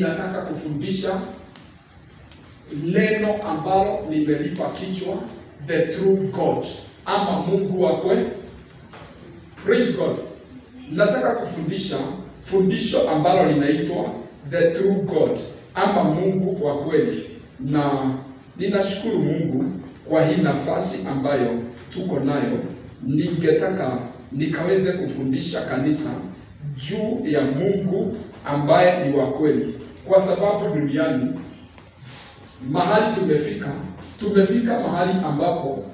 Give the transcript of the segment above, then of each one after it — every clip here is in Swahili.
Nataka kufundisha neno ambalo nimelipa kichwa the true God ama Mungu wa kweli. Praise God. Nataka kufundisha fundisho ambalo linaitwa the true God ama Mungu wa kweli, na ninashukuru Mungu kwa hii nafasi ambayo tuko nayo. Ningetaka nikaweze kufundisha kanisa juu ya Mungu ambaye ni wa kweli, kwa sababu duniani mahali tumefika mahali ambapo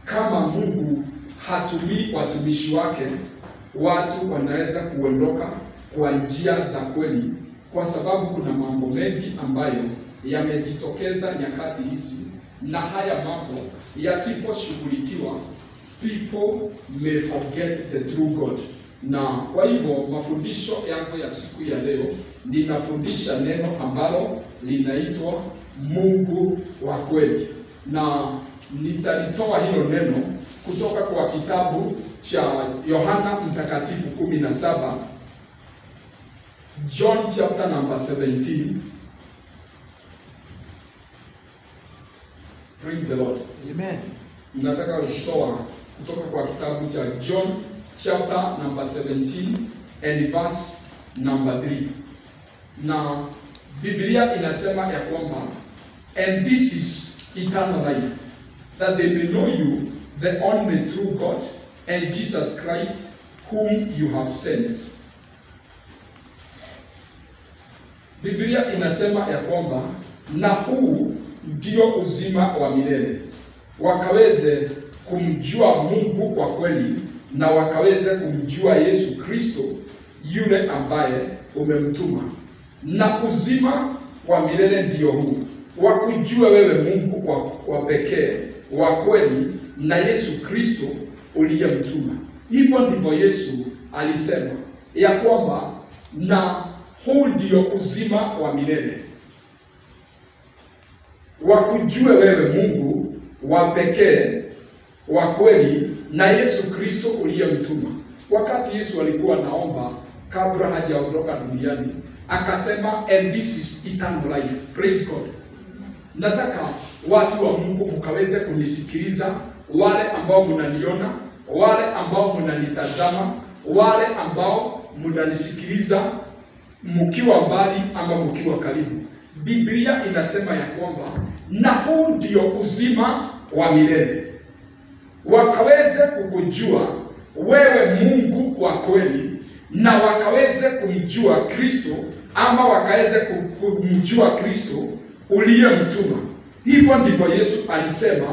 kama Mungu hatumii watumishi wake, watu wanaweza kuondoka kwa njia za kweli, kwa sababu kuna mambo mengi ambayo yamejitokeza nyakati hizi, na haya mambo yasiposhughulikiwa, people may forget the true God. Na kwa hivyo mafundisho yangu ya siku ya leo, ninafundisha neno ambalo linaitwa Mungu wa kweli, na nitalitoa hilo neno kutoka kwa kitabu cha Yohana Mtakatifu 17, John chapter number 17. Praise the Lord. Amen. Nataka kutoa kutoka kwa kitabu cha John chapter number 17 and verse number 3. Na Biblia inasema ya kwamba, and this is eternal life, that they may know you, the only true God, and Jesus Christ, whom you have sent. Biblia inasema ya kwamba, na huu ndio uzima wa milele, wakaweze kumjua Mungu kwa kweli, na wakaweze kumjua Yesu Kristo yule ambaye umemtuma. Na uzima wa milele ndio huu, wakujua wewe Mungu kwa pekee wa kweli, na Yesu Kristo uliyemtuma. Hivyo ndivyo Yesu alisema ya kwamba, na huu ndio uzima wa milele, wakujue wewe Mungu wa pekee wa kweli, na Yesu Kristo uliyemtuma. Wakati Yesu alikuwa naomba kabla hajaondoka duniani, akasema, and this is eternal life. Praise God. Nataka watu wa Mungu mkaweze kunisikiliza, wale ambao mnaniona, wale ambao mnanitazama, wale ambao mnanisikiliza mkiwa mbali ama mkiwa karibu. Biblia inasema ya kwamba, na huu ndio uzima wa milele, wakaweze kukujua wewe Mungu wa kweli, na wakaweze kumjua Kristo ama wakaweze kumjua Kristo uliyemtuma. Hivyo ndivyo Yesu alisema,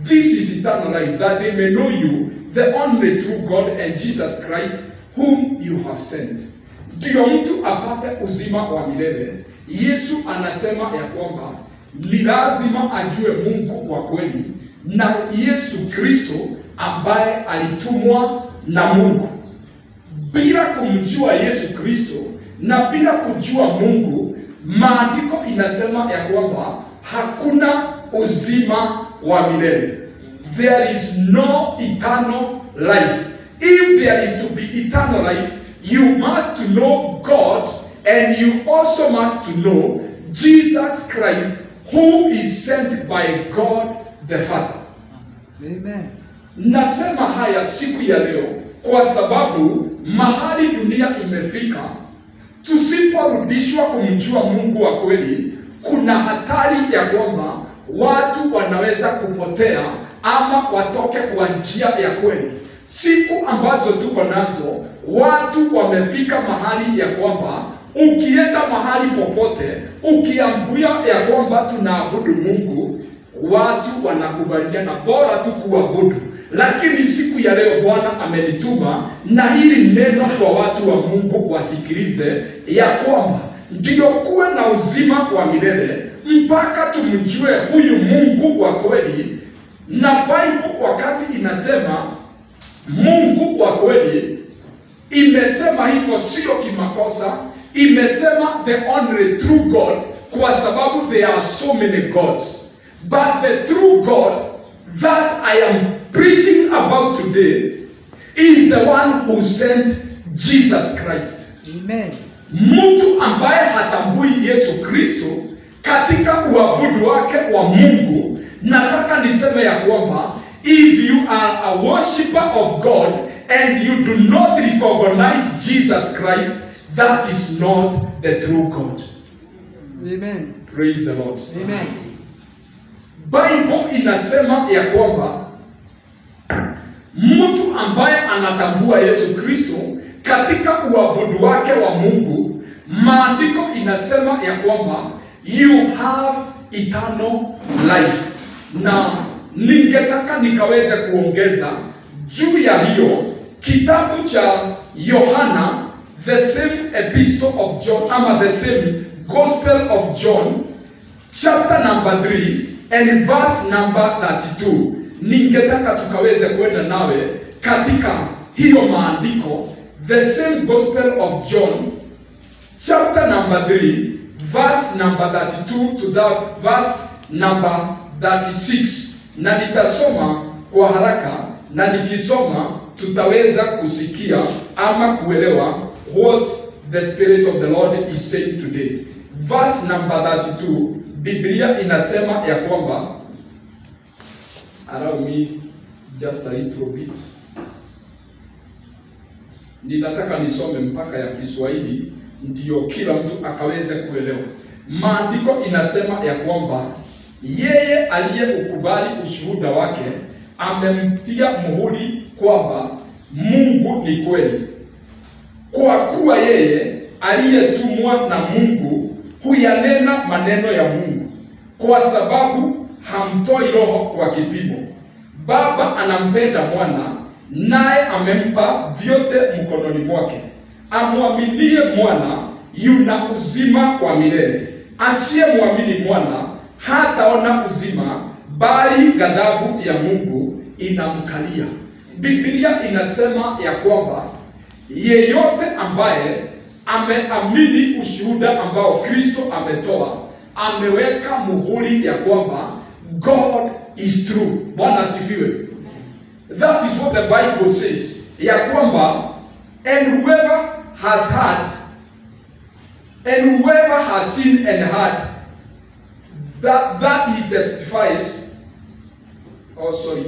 this is eternal life, that they may know you, the only true God, and Jesus Christ, whom you have sent. Ndio mtu apate uzima wa milele. Yesu anasema ya kwamba ni lazima ajue Mungu wa kweli na Yesu Kristo ambaye alitumwa na Mungu. Bila kumjua Yesu Kristo na bila kujua Mungu, maandiko inasema ya kwamba hakuna uzima wa milele. There is no eternal life. If there is to be eternal life, you must know God, and you also must know Jesus Christ, who is sent by God the Father. Amen. Nasema haya siku ya leo kwa sababu mahali dunia imefika, tusiporudishwa kumjua Mungu wa kweli, kuna hatari ya kwamba watu wanaweza kupotea ama watoke kwa njia ya kweli. Siku ambazo tuko nazo, watu wamefika mahali ya kwamba ukienda mahali popote, ukiambia ya kwamba tunaabudu Mungu, watu wanakubaliana bora tu kuabudu. Lakini siku ya leo Bwana amenituma na hili neno kwa watu wa Mungu wasikilize, ya kwamba ndio kuwe na uzima wa milele mpaka tumjue huyu Mungu wa kweli. Na Bible wakati inasema Mungu wa kweli, imesema hivyo sio kimakosa. Imesema the only true God, kwa sababu there are so many gods, but the true God that I am preaching about today is the one who sent Jesus Christ. Amen. mtu ambaye hatambui Yesu Kristo katika uabudu wake wa Mungu, nataka niseme ya kwamba if you are a worshipper of God and you do not recognize Jesus Christ, that is not the true God. Amen. Praise the Lord. Amen. Bible inasema ya kwamba mtu ambaye anatambua Yesu Kristo katika uabudu wake wa Mungu, maandiko inasema ya kwamba you have eternal life. Na ningetaka nikaweze kuongeza juu ya hiyo kitabu cha Yohana, the same epistle of John, ama the same gospel of John, chapter number 3 and verse number 32. Ningetaka tukaweze kwenda nawe katika hiyo maandiko, the same gospel of John, chapter number 3, verse number 32 to the verse number 36. Na nitasoma kwa haraka, na nikisoma tutaweza kusikia ama kuelewa what the Spirit of the Lord is saying today. Verse number 32, Biblia inasema ya kwamba, allow me just a little bit. Ninataka nisome mpaka ya Kiswahili ndio kila mtu akaweze kuelewa. Maandiko inasema ya kwamba yeye aliyeukubali ushuhuda wake amemtia muhuri kwamba Mungu ni kweli. Kwa kuwa yeye aliyetumwa na Mungu huyanena maneno ya Mungu, kwa sababu hamtoi roho kwa kipimo. Baba anampenda mwana, naye amempa vyote mkononi mwake. Amwaminie mwana yuna uzima wa milele. Asiyemwamini mwana hataona uzima, bali ghadhabu ya Mungu inamkalia. Biblia inasema ya kwamba yeyote ambaye ameamini ushuhuda ambao Kristo ametoa, ameweka muhuri ya kwamba God is true. Bwana asifiwe. That is what the Bible says, ya kwamba and whoever has heard and whoever has seen and heard that he testifies. Oh, sorry.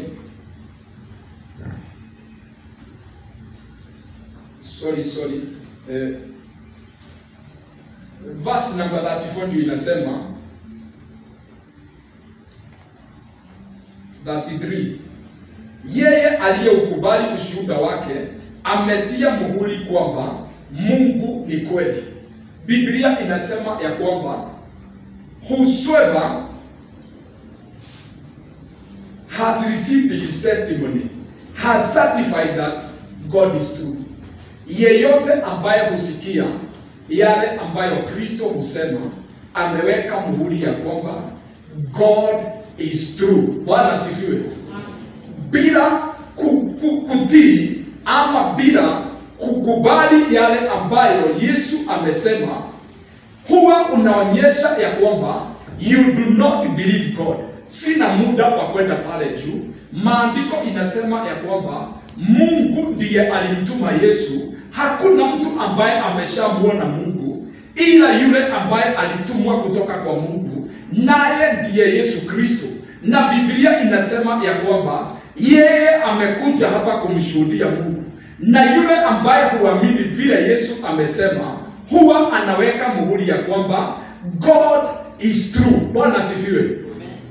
Verse number 34 ndio inasema 33. Yeye aliyeukubali ushuhuda wake ametia muhuri kwamba Mungu ni kweli. Biblia inasema ya kwamba whosoever has received his testimony has certified that God is true. Yeyote ambaye husikia yale ambayo Kristo husema, ameweka muhuri ya kwamba God is true. Bwana asifiwe. Bila kutii ama bila kukubali yale ambayo Yesu amesema, huwa unaonyesha ya kwamba you do not believe God. Sina muda wa kwenda pale juu. Maandiko inasema ya kwamba Mungu ndiye alimtuma Yesu. Hakuna mtu ambaye ameshamuona Mungu ila yule ambaye alitumwa kutoka kwa Mungu, naye ndiye Yesu Kristo. Na Biblia inasema ya kwamba yeye amekuja hapa kumshuhudia Mungu, na yule ambaye huamini vile Yesu amesema, huwa anaweka muhuri ya kwamba God is true. Bwana asifiwe.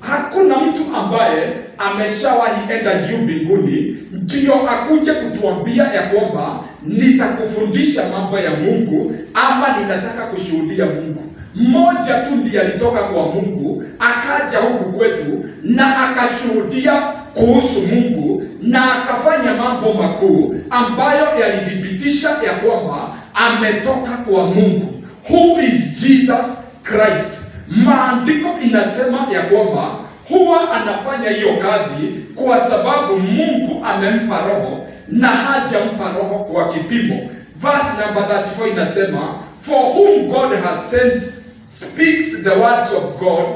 Hakuna mtu ambaye ameshawahi enda juu mbinguni ndio akuje kutuambia ya kwamba nitakufundisha mambo ya Mungu ama nitataka kushuhudia Mungu. Mmoja tu ndiye alitoka kwa Mungu akaja huku kwetu na akashuhudia kuhusu Mungu na akafanya mambo makuu ambayo yalithibitisha ya kwamba ametoka kwa Mungu. Who is Jesus Christ? Maandiko inasema ya kwamba huwa anafanya hiyo kazi kwa sababu Mungu amempa roho na hajampa roho kwa kipimo. Verse number 34 inasema, for whom God has sent speaks the words of God,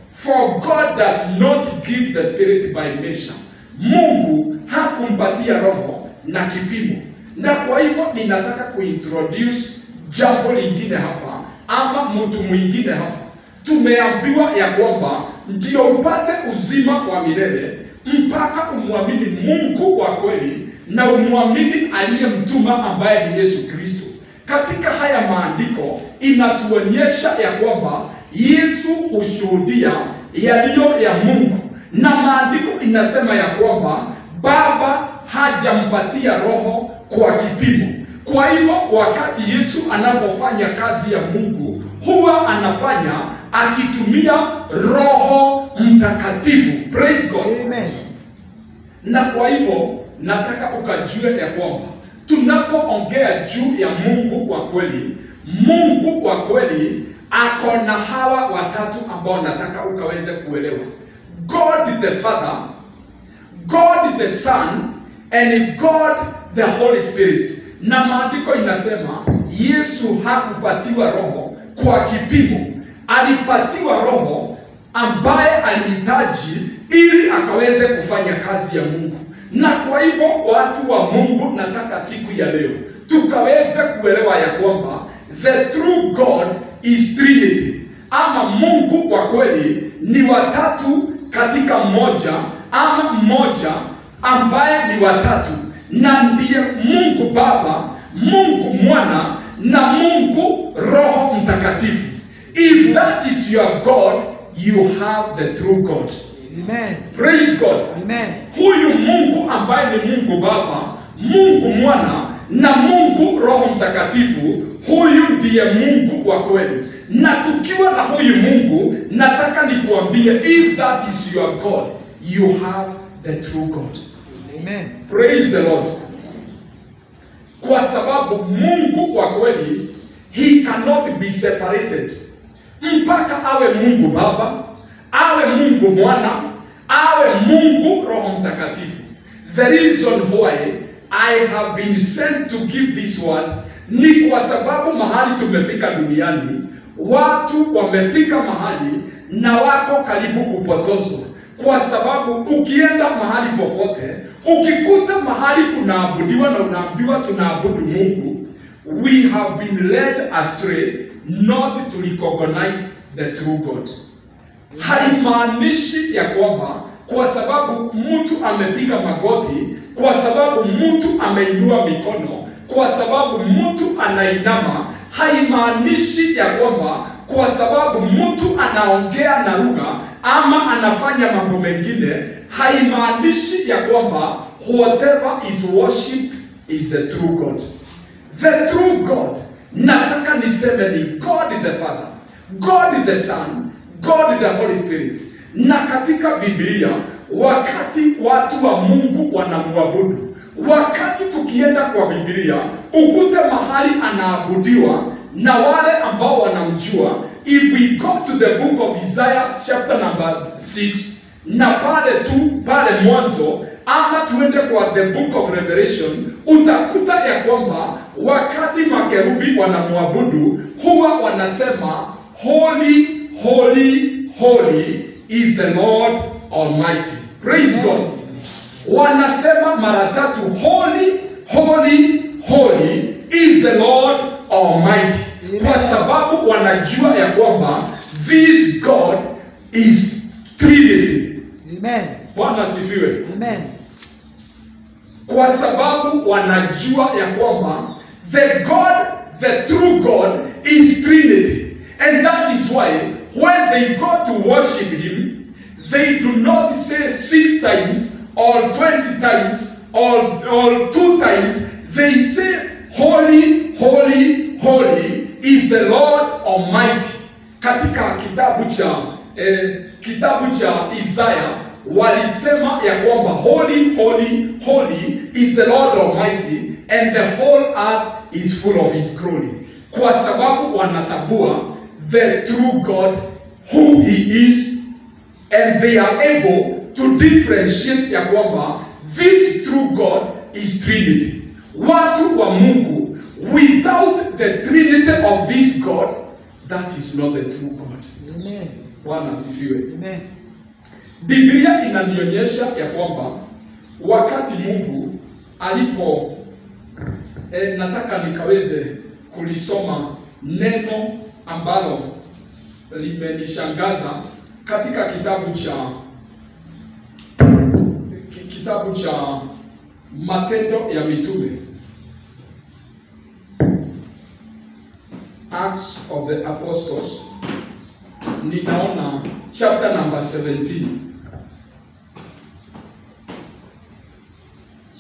for God does not give the Spirit by measure. Mungu hakumpatia roho na kipimo. Na kwa hivyo ninataka kuintroduce jambo lingine hapa ama mtu mwingine hapa. Tumeambiwa ya kwamba ndio upate uzima wa milele mpaka umwamini Mungu wa kweli na umwamini aliyemtuma ambaye ni Yesu Kristo. Katika haya maandiko inatuonyesha ya kwamba Yesu hushuhudia yaliyo ya Mungu, na maandiko inasema ya kwamba Baba hajampatia roho kwa kipimo. Kwa hivyo wakati Yesu anapofanya kazi ya Mungu huwa anafanya akitumia Roho Mtakatifu. Praise God. Amen. Na kwa hivyo nataka ukajue ya kwamba tunapoongea juu ya Mungu wa kweli, Mungu wa kweli ako na hawa watatu ambao nataka ukaweze kuelewa: God the Father, God the Son, and God the Holy Spirit. Na maandiko inasema Yesu hakupatiwa roho kwa kipimo, alipatiwa roho ambaye alihitaji ili akaweze kufanya kazi ya Mungu. Na kwa hivyo watu wa Mungu, nataka siku ya leo tukaweze kuelewa ya kwamba the true God is Trinity, ama Mungu wa kweli ni watatu katika mmoja, ama mmoja ambaye ni watatu, na ndiye Mungu Baba, Mungu Mwana na Mungu Roho Mtakatifu. If that is your God, you have the true God. Amen. Praise God. Amen. Huyu Mungu ambaye ni Mungu Baba, Mungu Mwana na Mungu Roho Mtakatifu, huyu ndiye Mungu wa kweli. Na tukiwa na huyu Mungu, nataka nikuambie, if that is your God, you have the true God. Amen. Praise the Lord. Kwa sababu Mungu wa kweli, he cannot be separated. Mpaka awe Mungu Baba, awe Mungu Mwana, awe Mungu Roho Mtakatifu. The reason why I have been sent to give this word ni kwa sababu mahali tumefika duniani, watu wamefika mahali na wako karibu kupotozwa. Kwa sababu ukienda mahali popote, ukikuta mahali kunaabudiwa na unaambiwa tunaabudu Mungu, we have been led astray not to recognize the true God. Haimaanishi ya kwamba kwa sababu mtu amepiga magoti, kwa sababu mtu ameinua mikono, kwa sababu mtu anainama, haimaanishi ya kwamba kwa sababu mtu anaongea na lugha ama anafanya mambo mengine, haimaanishi ya kwamba whatever is worshipped is the true God. The true God, nataka niseme ni God the Father, God the Son, God the Holy Spirit. Na katika Biblia, wakati watu wa Mungu wanamwabudu, wakati tukienda kwa Biblia, ukute mahali anaabudiwa na wale ambao wanamjua. If we go to the book of Isaiah chapter number 6, na pale mwanzo, ama tuende kwa the book of Revelation, utakuta ya kwamba wakati makerubi wanamwabudu, huwa wanasema holy, holy, holy is the Lord Almighty. Praise God. Wanasema mara tatu, holy, holy, holy is the Lord Almighty. Kwa sababu wanajua ya kwamba this God is Trinity. Amen. Bwana asifiwe. Amen. Kwa sababu wanajua ya kwamba the true God is Trinity. And that is why when they go to worship him, they do not say 6 times or 20 times or 2 times. They say holy, holy, holy is the Lord Almighty. Katika kitabu cha Isaiah walisema ya kwamba holy, holy, holy is the Lord Almighty, and the whole earth is full of his glory. Kwa sababu wanatambua the true God, who he is, and they are able to differentiate ya kwamba this true God is Trinity. Watu wa Mungu, without the Trinity of this God, that is not the true God. Amen. Bwana asifiwe. Amen. Biblia inanionyesha ya kwamba wakati Mungu alipo nataka nikaweze kulisoma neno ambalo limenishangaza katika kitabu cha Matendo ya Mitume, Acts of the Apostles. Ninaona chapter number 17.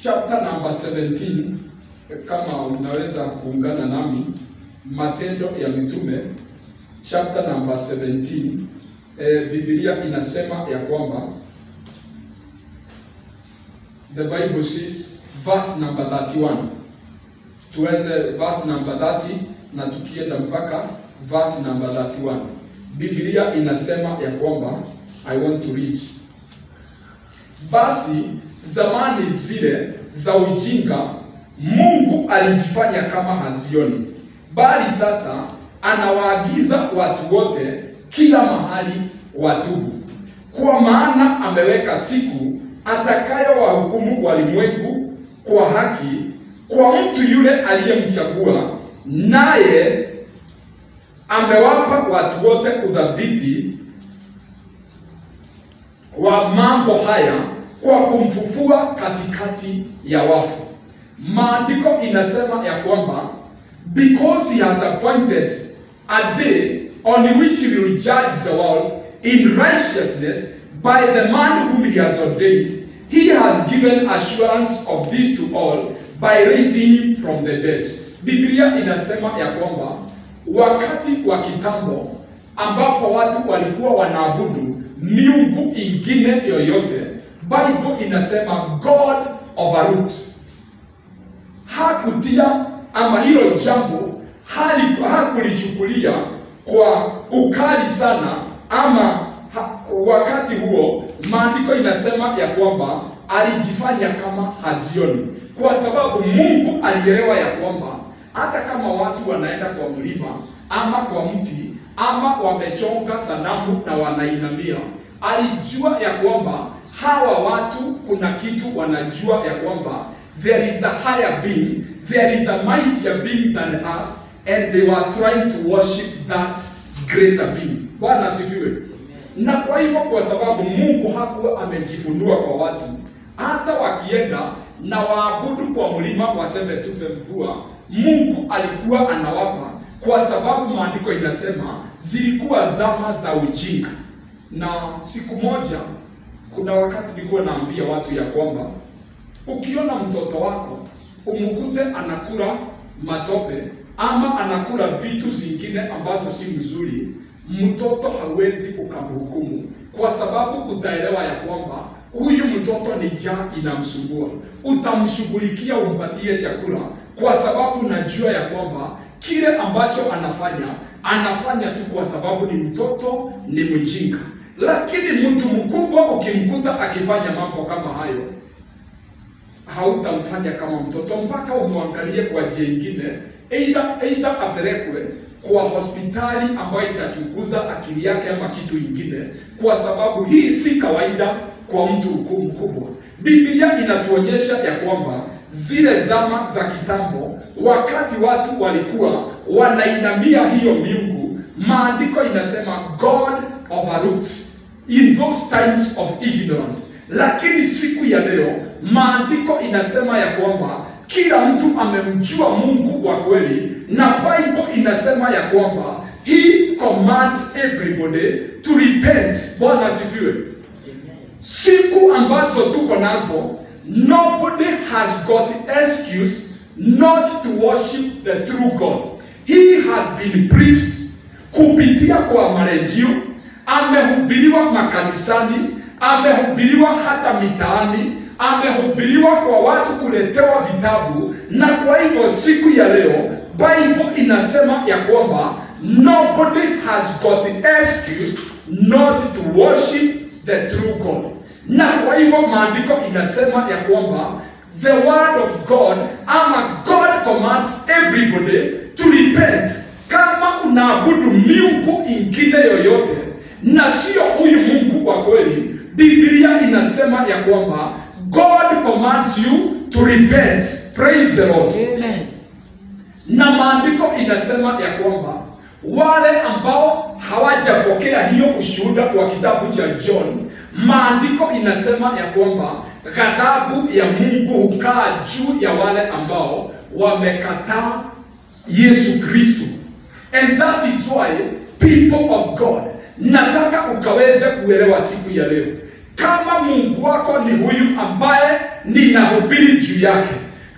Chapter number 17, kama unaweza kuungana nami, Matendo ya Mitume chapter number 17. Biblia inasema ya kwamba the Bible says verse number 31. Tuanze verse number 30 na tukienda mpaka verse number 31. Biblia inasema ya kwamba, I want to read. Basi zamani zile za ujinga Mungu alijifanya kama hazioni, bali sasa anawaagiza watu wote kila mahali watubu, kwa maana ameweka siku atakayowahukumu walimwengu kwa haki kwa mtu yule aliyemchagua, naye amewapa watu wote udhabiti wa mambo haya kwa kumfufua katikati ya wafu. Maandiko inasema ya kwamba because he has appointed a day on which he will judge the world in righteousness by the man whom he has ordained, he has given assurance of this to all by raising him from the dead. Biblia inasema ya kwamba wakati wa kitambo ambapo watu walikuwa wanaabudu miungu ingine yoyote, Bible inasema God overlooked. Hakutia ama hilo jambo hakulichukulia kwa ukali sana, ama wakati huo maandiko inasema ya kwamba alijifanya kama hazioni, kwa sababu Mungu alielewa ya kwamba hata kama watu wanaenda kwa mlima ama kwa mti ama wamechonga sanamu na wanainamia, alijua ya kwamba hawa watu kuna kitu wanajua ya kwamba there is a higher being, there is a mightier being than us, and they were trying to worship that greater being. Bwana asifiwe. Na kwa hivyo, kwa sababu Mungu hakuwa amejifunua kwa watu, hata wakienda na waabudu kwa mlima waseme tupe mvua, Mungu alikuwa anawapa, kwa sababu maandiko inasema zilikuwa zama za ujinga. Na siku moja, kuna wakati nilikuwa naambia watu ya kwamba ukiona mtoto wako umkute anakula matope ama anakula vitu zingine ambazo si nzuri, mtoto hawezi ukamhukumu, kwa sababu utaelewa ya kwamba huyu mtoto ni njaa inamsumbua. Utamshughulikia, umpatie chakula, kwa sababu unajua ya kwamba kile ambacho anafanya tu kwa sababu ni mtoto, ni mjinga. Lakini mtu mkubwa ukimkuta akifanya mambo kama hayo, hautamfanya kama mtoto, mpaka umwangalie kwa njia nyingine, either apelekwe kwa hospitali ambayo itachunguza akili yake ama kitu kingine, kwa sababu hii si kawaida kwa mtu mkubwa. Biblia inatuonyesha ya kwamba zile zama za kitambo, wakati watu walikuwa wanainamia hiyo miungu, maandiko inasema God overlooked in those times of ignorance. Lakini siku ya leo maandiko inasema ya kwamba kila mtu amemjua Mungu wa kweli, na Bible inasema ya kwamba he commands everybody to repent. Bwana asifiwe. Siku ambazo tuko nazo, nobody has got excuse not to worship the true God. He has been preached kupitia kwa maredio, amehubiriwa makanisani, amehubiriwa hata mitaani, amehubiriwa kwa watu kuletewa vitabu. Na kwa hivyo siku ya leo Bible inasema ya kwamba nobody has got excuse not to worship the true God. Na kwa hivyo maandiko inasema ya kwamba the word of God, ama God commands everybody to repent. Kama unaabudu miungu ingine yoyote na sio huyu Mungu wa kweli, Biblia inasema ya kwamba God commands you to repent. Praise the Lord. Amen. Na maandiko inasema ya kwamba wale ambao hawajapokea hiyo ushuhuda wa kitabu cha John, maandiko inasema ya kwamba ghadhabu ya Mungu hukaa juu ya wale ambao wamekataa Yesu Kristo. And that is why people of God, nataka ukaweze kuelewa siku ya leo, kama Mungu wako ni huyu ambaye ninahubiri juu yake,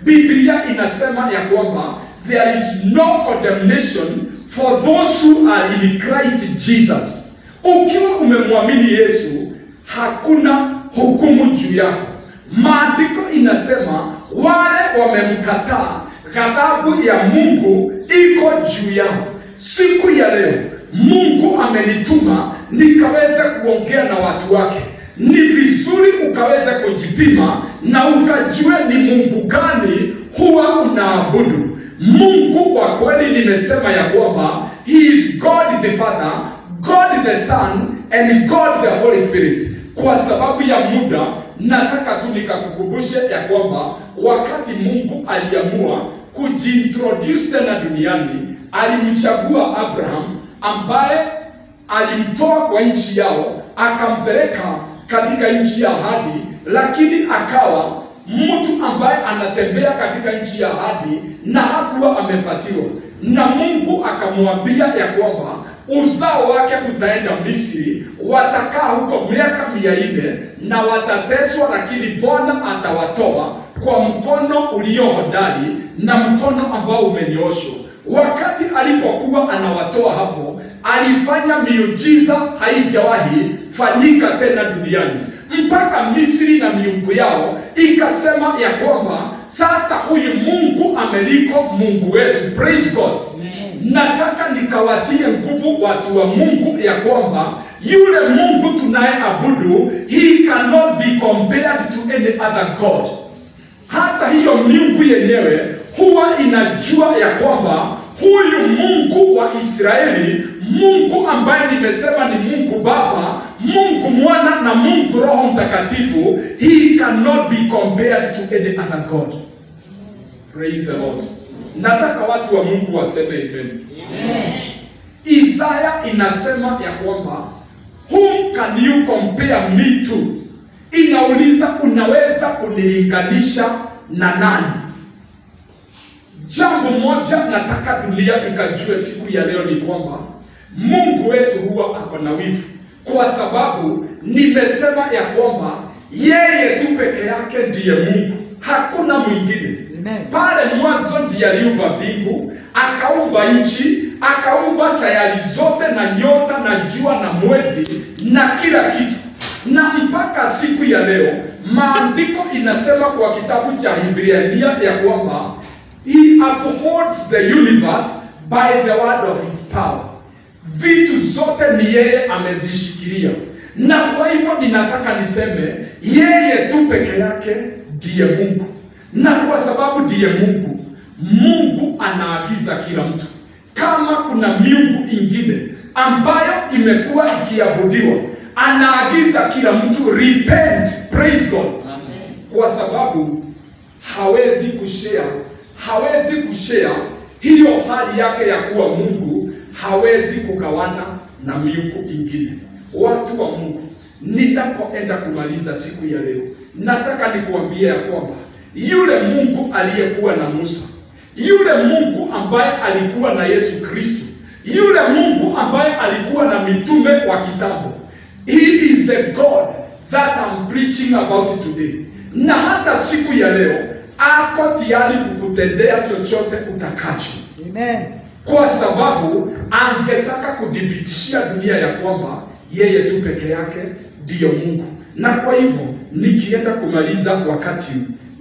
Biblia inasema ya kwamba there is no condemnation for those who are in Christ Jesus. Ukiwa umemwamini Yesu, hakuna hukumu juu yako. Maandiko inasema wale wamemkataa, ghadhabu ya Mungu iko juu yao. Siku ya leo Mungu amenituma nikaweze kuongea na watu wake. Ni vizuri ukaweze kujipima na ukajue ni Mungu gani huwa unaabudu. Mungu wa kweli nimesema ya kwamba he is God the Father, God the Son and God the Holy Spirit. Kwa sababu ya muda nataka tu nikakukumbushe ya kwamba wakati Mungu aliamua kujiintroduce tena duniani, alimchagua Abraham ambaye alimtoa kwa nchi yao akampeleka katika nchi ya ahadi, lakini akawa mtu ambaye anatembea katika nchi ya ahadi na hakuwa amepatiwa. Na Mungu akamwambia ya kwamba uzao wake utaenda Misri, watakaa huko miaka 400 na watateswa, lakini Bwana atawatoa kwa mkono ulio hodari na mkono ambao umenyooshwa. Wakati alipokuwa anawatoa hapo, alifanya miujiza haijawahi fanyika tena duniani, mpaka Misri na miungu yao ikasema ya kwamba sasa huyu Mungu ameliko Mungu wetu. Praise God. Nataka nikawatie nguvu watu wa Mungu ya kwamba yule Mungu tunayeabudu, he cannot be compared to any other God. Hata hiyo miungu yenyewe huwa inajua ya kwamba huyu Mungu wa Israeli, Mungu ambaye nimesema ni Mungu Baba, Mungu Mwana na Mungu Roho Mtakatifu, he cannot be compared to any other God. Praise the Lord. Nataka watu wa Mungu waseme amen. Isaya inasema ya kwamba whom can you compare me to? Inauliza unaweza kunilinganisha na nani? Jambo moja nataka dunia ikajue siku ya leo ni kwamba Mungu wetu huwa ako na wivu, kwa sababu nimesema ya kwamba yeye tu peke yake ndiye Mungu, hakuna mwingine. Pale mwanzo ndiye aliumba mbingu, akaumba nchi, akaumba sayari zote na nyota na jua na mwezi na kila kitu. Na mpaka siku ya leo maandiko inasema kwa kitabu cha Hibrania ya kwamba he upholds the universe by the word of his power. Vitu zote ni yeye amezishikilia. Na kwa hivyo ninataka niseme yeye tu peke yake ndiye Mungu. Na kwa sababu ndiye Mungu, Mungu anaagiza kila mtu. Kama kuna miungu ingine ambayo imekuwa ikiabudiwa, anaagiza kila mtu repent. Praise God. Amen. Kwa sababu hawezi kushare hiyo hali yake ya kuwa Mungu, hawezi kugawana na miungu ingine. Watu wa Mungu, ninapoenda kumaliza siku ya leo, nataka nikuambie ya kwamba yule Mungu aliyekuwa na Musa, yule Mungu ambaye alikuwa na Yesu Kristo, yule Mungu ambaye alikuwa na mitume kwa kitambo, he is the God that I'm preaching about today. Na hata siku ya leo ako tayari kukutendea chochote utakacho. Amen. Kwa sababu angetaka kudhibitishia dunia ya kwamba yeye tu peke yake ndiyo Mungu. Na kwa hivyo nikienda kumaliza wakati,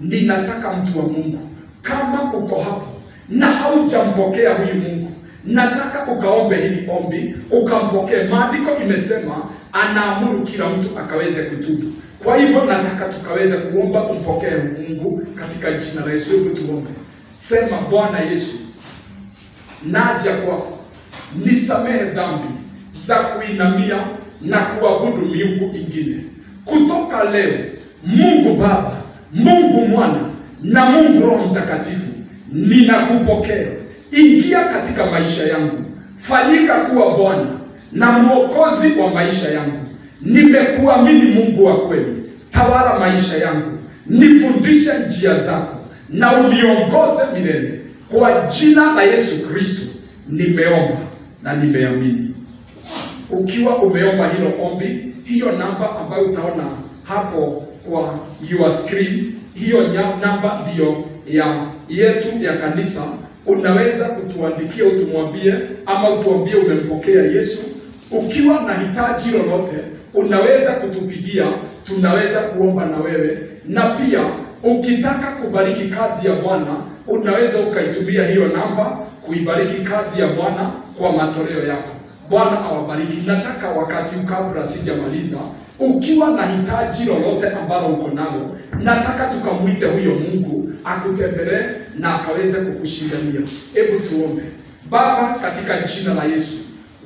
ninataka mtu wa Mungu, kama uko hapo na haujampokea huyu Mungu, nataka ukaombe hili ombi, ukampokee. Maandiko imesema anaamuru kila mtu akaweze kutubu. Kwa hivyo nataka tukaweze kuomba umpokee Mungu katika jina la Yesu. Hebu tuombe. Sema, Bwana Yesu, naja kwako, nisamehe dhambi za kuinamia na kuabudu miungu ingine. Kutoka leo, Mungu Baba, Mungu Mwana na Mungu Roho Mtakatifu, ninakupokea ingia katika maisha yangu, fanyika kuwa Bwana na Mwokozi wa maisha yangu. Nimekuamini Mungu wa kweli, tawala maisha yangu, nifundishe njia zako na uniongoze milele. Kwa jina la Yesu Kristo nimeomba na nimeamini. Ukiwa umeomba hilo ombi, hiyo namba ambayo utaona hapo kwa your screen, hiyo namba ndio yetu ya kanisa. Unaweza kutuandikia utumwambie, ama utuambie umempokea Yesu. Ukiwa na hitaji lolote, unaweza kutupigia, tunaweza kuomba na wewe. Na pia ukitaka kubariki kazi ya Bwana, unaweza ukaitumia hiyo namba kuibariki kazi ya Bwana kwa matoleo yako. Bwana awabariki. Nataka wakati kabla sijamaliza, ukiwa na hitaji lolote ambalo uko nalo, nataka tukamuite huyo Mungu akutembelee na akaweze kukushindania. Hebu tuombe. Baba, katika jina la Yesu,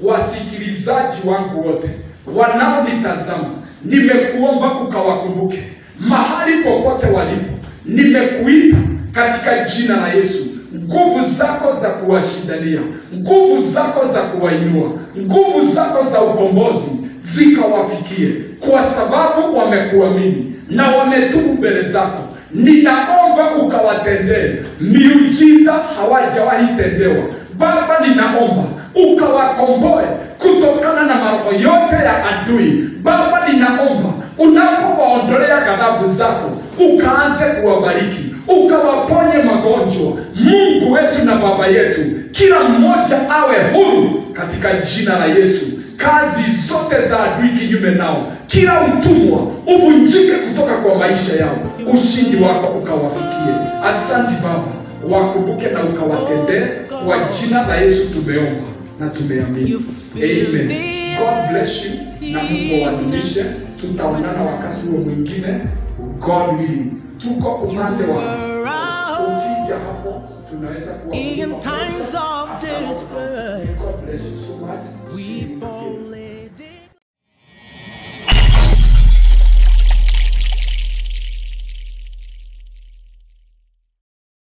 wasikilizaji wangu wote wanaonitazama, nimekuomba ukawakumbuke mahali popote walipo. Nimekuita katika jina la Yesu, nguvu zako za kuwashindania, nguvu zako za kuwainua, nguvu zako za ukombozi zikawafikie, kwa sababu wamekuamini na wametubu mbele zako. Ninaomba ukawatendee miujiza hawajawahi tendewa. Baba, ninaomba ukawakomboe kutokana na maroho yote ya adui. Baba, ninaomba unapowaondolea ghadhabu zako, ukaanze kuwabariki, ukawaponye magonjwa. Mungu wetu na Baba yetu, kila mmoja awe huru katika jina la Yesu. Kazi zote za adui kinyume nao, kila utumwa uvunjike kutoka kwa maisha yao. Ushindi wako ukawafikie. Asante Baba, wakumbuke na ukawatendee. Kwa jina la Yesu tumeomba na tumeamini. Amen. God bless you na Mungu awadumishe. Tutaonana wakati huo mwingine, God willing. Tuko upande wa ukija hapo, tunaweza kuwa in times of despair. God bless you so much. See you again.